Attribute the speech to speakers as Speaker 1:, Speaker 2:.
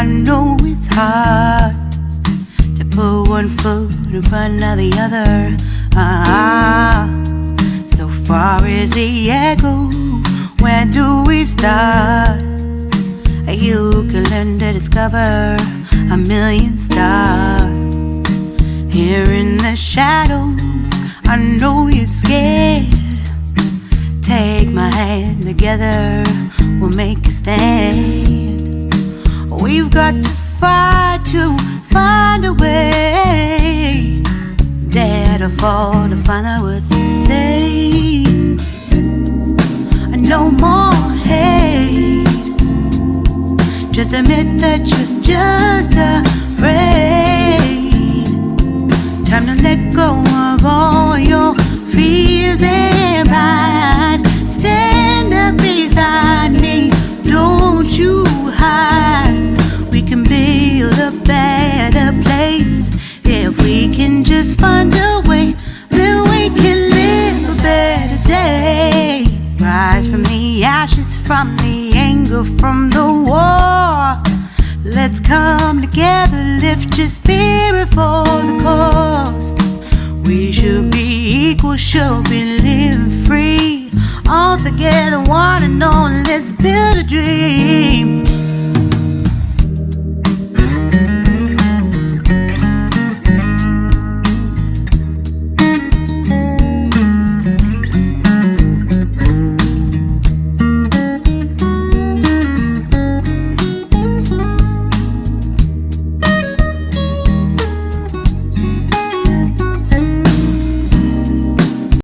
Speaker 1: I know it's hard to put one foot in front of the other. So far as the echo, where do we start? You can learn to discover a million stars. Here in the shadows, I know you're scared. Take my hand, together we'll make a stand. We've got to fight to find a way. Dare to fall to find out what to say. No more hate. Just admit that you're just afraid. Time to let go of all your fears and pride. Stand up beside me, don't you hide. We can build a better place. If we can just find a way, then we can live a better day. Rise from the ashes, from the anger, from the war. Let's come together, lift your spirit for the cause. We should be equal, should be living free. All together, one and all, let's build a dream.